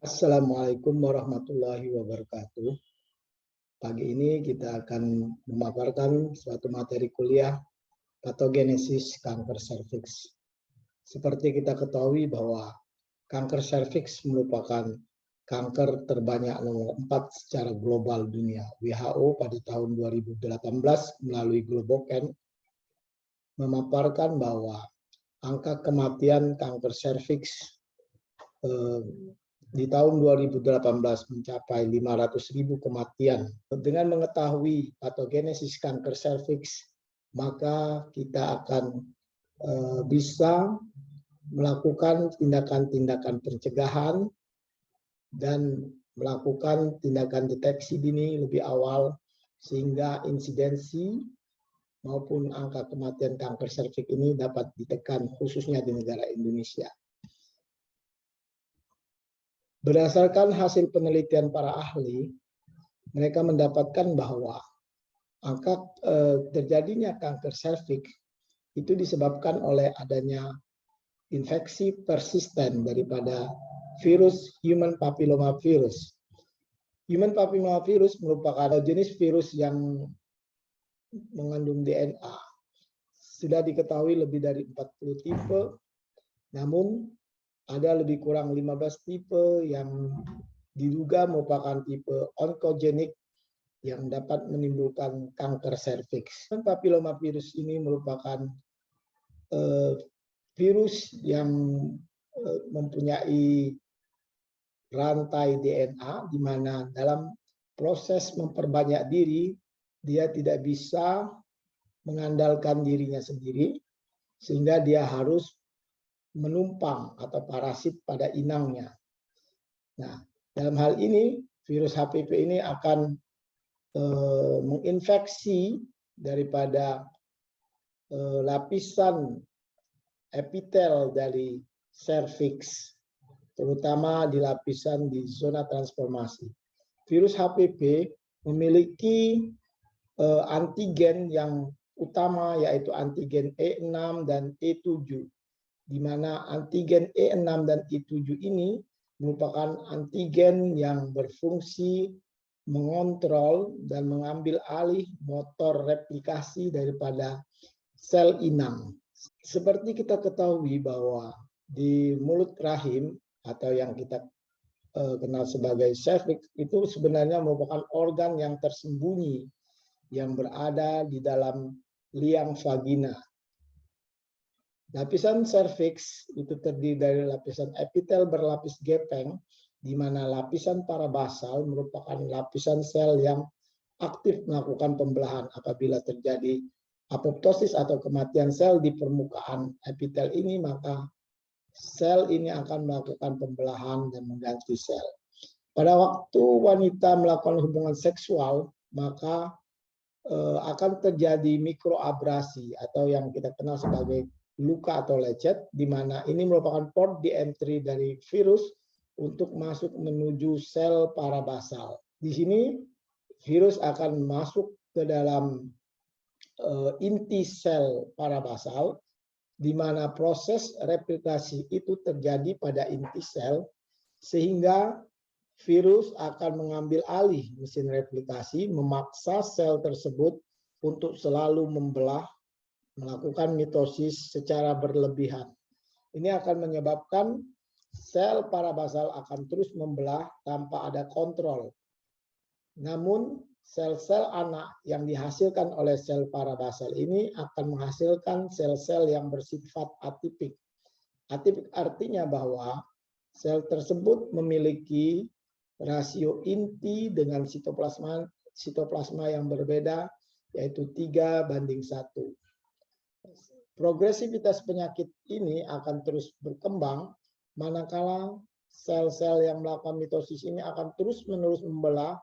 Assalamualaikum warahmatullahi wabarakatuh. Pagi ini kita akan memaparkan suatu materi kuliah patogenesis kanker serviks. Seperti kita ketahui bahwa kanker serviks merupakan kanker terbanyak nomor 4 secara global dunia. WHO pada tahun 2018 melalui Globocare memaparkan bahwa angka kematian kanker serviks di tahun 2018 mencapai 500.000 kematian. Dengan mengetahui patogenesis kanker serviks, maka kita akan bisa melakukan tindakan-tindakan pencegahan dan melakukan tindakan deteksi dini lebih awal sehingga insidensi maupun angka kematian kanker serviks ini dapat ditekan khususnya di negara Indonesia. Berdasarkan hasil penelitian para ahli, mereka mendapatkan bahwa angka terjadinya kanker serviks itu disebabkan oleh adanya infeksi persisten daripada virus human papillomavirus. Human papillomavirus merupakan jenis virus yang mengandung DNA. Sudah diketahui lebih dari 40 tipe, namun ada lebih kurang 15 tipe yang diduga merupakan tipe onkogenik yang dapat menimbulkan kanker serviks. Papillomavirus ini merupakan virus yang mempunyai rantai DNA di mana dalam proses memperbanyak diri dia tidak bisa mengandalkan dirinya sendiri sehingga dia harus menumpang atau parasit pada inangnya. Nah, dalam hal ini virus HPV ini akan menginfeksi daripada lapisan epitel dari serviks, terutama di lapisan di zona transformasi. Virus HPV memiliki antigen yang utama yaitu antigen E6 dan E7. Di mana antigen E6 dan E7 ini merupakan antigen yang berfungsi mengontrol dan mengambil alih motor replikasi daripada sel inang. Seperti kita ketahui bahwa di mulut rahim atau yang kita kenal sebagai serviks itu sebenarnya merupakan organ yang tersembunyi yang berada di dalam liang vagina. Lapisan serviks itu terdiri dari lapisan epitel berlapis gepeng, di mana lapisan parabasal merupakan lapisan sel yang aktif melakukan pembelahan apabila terjadi apoptosis atau kematian sel di permukaan epitel ini, maka sel ini akan melakukan pembelahan dan mengganti sel. Pada waktu wanita melakukan hubungan seksual, maka akan terjadi mikroabrasi atau yang kita kenal sebagai luka atau lecet, di mana ini merupakan port di entry dari virus untuk masuk menuju sel parabasal. Di sini virus akan masuk ke dalam inti sel parabasal, di mana proses replikasi itu terjadi pada inti sel, sehingga virus akan mengambil alih mesin replikasi, memaksa sel tersebut untuk selalu membelah, melakukan mitosis secara berlebihan. Ini akan menyebabkan sel parabasal akan terus membelah tanpa ada kontrol. Namun sel-sel anak yang dihasilkan oleh sel parabasal ini akan menghasilkan sel-sel yang bersifat atipik. Atipik artinya bahwa sel tersebut memiliki rasio inti dengan sitoplasma yang berbeda, yaitu 3:1. Progresivitas penyakit ini akan terus berkembang manakala sel-sel yang melakukan mitosis ini akan terus-menerus membelah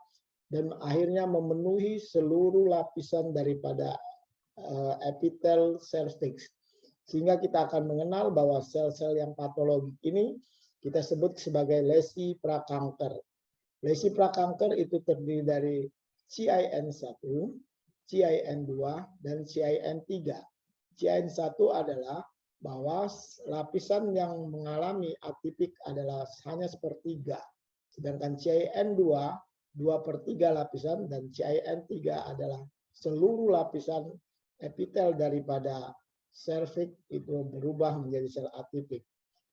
dan akhirnya memenuhi seluruh lapisan daripada epitel serviks. Sehingga kita akan mengenal bahwa sel-sel yang patologik ini kita sebut sebagai lesi prakanker. Lesi prakanker itu terdiri dari CIN1, CIN2, dan CIN3. CIN1 adalah bahwa lapisan yang mengalami atipik adalah hanya sepertiga. Sedangkan CIN2 2/3 lapisan dan CIN3 adalah seluruh lapisan epitel daripada serviks itu berubah menjadi sel atipik.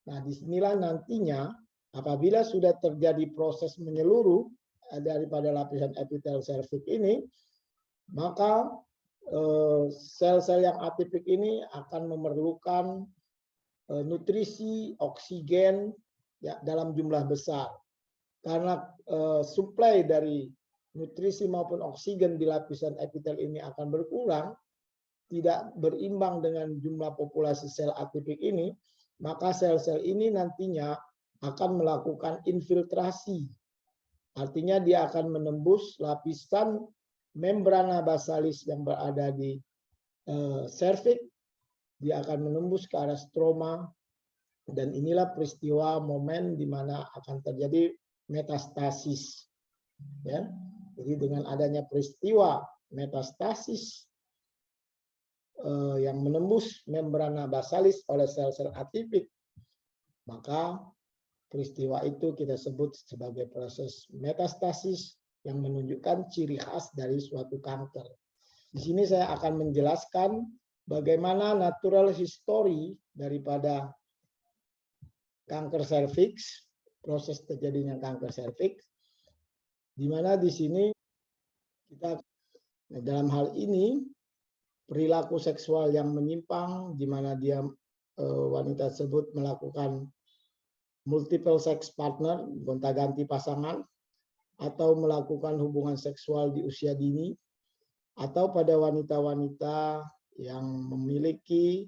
Nah, disinilah nantinya apabila sudah terjadi proses menyeluruh daripada lapisan epitel serviks ini, maka sel-sel yang atipik ini akan memerlukan nutrisi, oksigen ya, dalam jumlah besar. Karena suplai dari nutrisi maupun oksigen di lapisan epitel ini akan berkurang, tidak berimbang dengan jumlah populasi sel atipik ini, maka sel-sel ini nantinya akan melakukan infiltrasi. Artinya dia akan menembus lapisan membrana basalis yang berada di serviks, dia akan menembus ke arah stroma, dan inilah peristiwa momen di mana akan terjadi metastasis. Ya. Jadi dengan adanya peristiwa metastasis yang menembus membrana basalis oleh sel-sel atipik, maka peristiwa itu kita sebut sebagai proses metastasis yang menunjukkan ciri khas dari suatu kanker. Di sini saya akan menjelaskan bagaimana natural history daripada kanker serviks, proses terjadinya kanker serviks, di mana di sini kita dalam hal ini perilaku seksual yang menyimpang, di mana dia wanita tersebut melakukan multiple sex partner, gonta-ganti pasangan, atau melakukan hubungan seksual di usia dini, atau pada wanita-wanita yang memiliki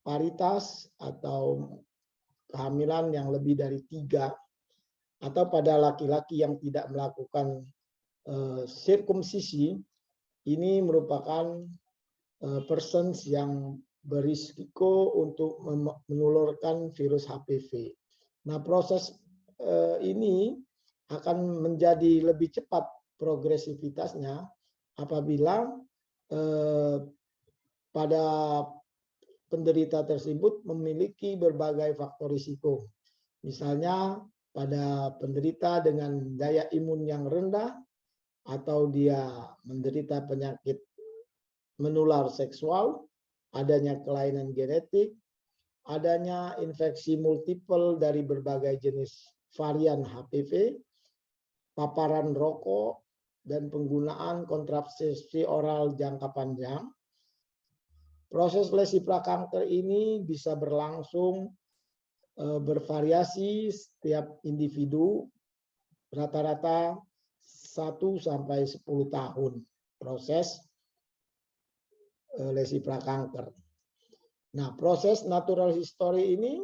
paritas atau kehamilan yang lebih dari 3, atau pada laki-laki yang tidak melakukan sirkumsisi. Ini merupakan persons yang berisiko untuk menulurkan virus HPV. Nah, proses ini akan menjadi lebih cepat progresivitasnya apabila pada penderita tersebut memiliki berbagai faktor risiko. Misalnya pada penderita dengan daya imun yang rendah, atau dia menderita penyakit menular seksual, adanya kelainan genetik, adanya infeksi multiple dari berbagai jenis varian HPV, paparan rokok, dan penggunaan kontrasepsi oral jangka panjang. Proses lesi prakanker ini bisa berlangsung bervariasi setiap individu, rata-rata 1 sampai 10 tahun proses lesi prakanker. Nah, proses natural history ini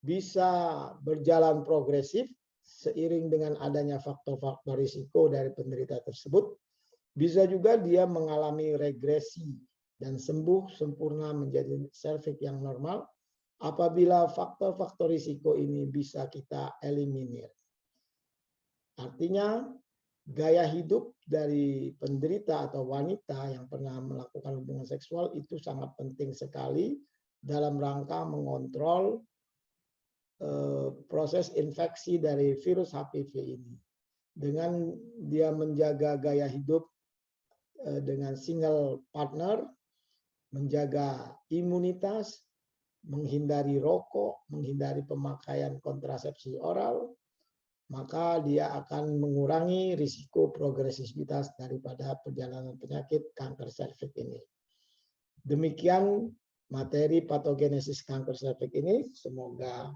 bisa berjalan progresif seiring dengan adanya faktor-faktor risiko dari penderita tersebut. Bisa juga dia mengalami regresi dan sembuh sempurna menjadi serviks yang normal apabila faktor-faktor risiko ini bisa kita eliminir. Artinya, gaya hidup dari penderita atau wanita yang pernah melakukan hubungan seksual itu sangat penting sekali dalam rangka mengontrol proses infeksi dari virus HPV ini. Dengan dia menjaga gaya hidup dengan single partner, menjaga imunitas, menghindari rokok, menghindari pemakaian kontrasepsi oral, maka dia akan mengurangi risiko progresivitas daripada perjalanan penyakit kanker serviks ini. Demikian materi patogenesis kanker serviks ini, semoga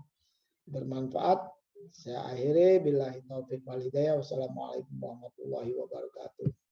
bermanfaat. Saya akhiri, billahi taufiq wal hidayah. Wassalamualaikum warahmatullahi wabarakatuh.